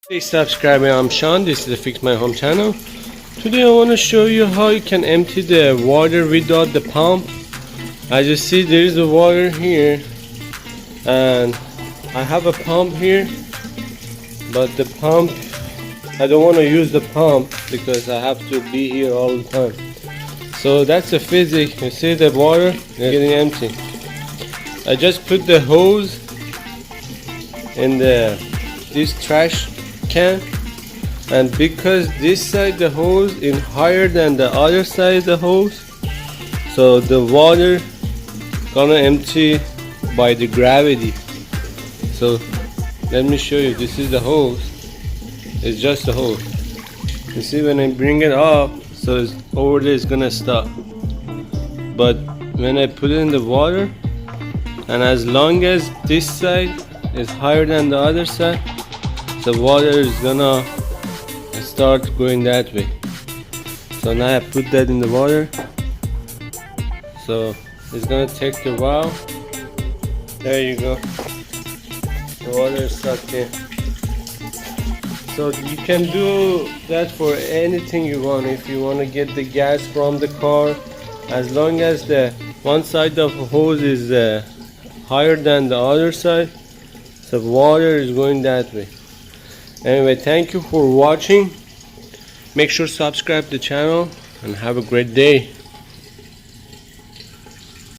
Hey subscriber, I'm Sean. This is the Fix My Home channel. Today I want to show you how you can empty the water without the pump. As you see, there is the water here and I have a pump here, but the pump, I don't want to use the pump because I have to be here all the time. So that's the physics. You see the water is getting empty. I just put the hose in this trash can, and because this side the hose is higher than the other side the hose, so the water gonna empty by the gravity. So let me show you. This is the hose. It's just a hose. You see, when I bring it up, so it's over there, it's gonna stop. But when I put it in the water, and as long as this side is higher than the other side, the water is gonna start going that way. So now I put that in the water, so it's gonna take a while. There you go, the water is sucked in. So you can do that for anything you want. If you want to get the gas from the car, as long as the one side of the hose is higher than the other side, so water is going that way. Anyway, thank you for watching. Make sure to subscribe to the channel and have a great day.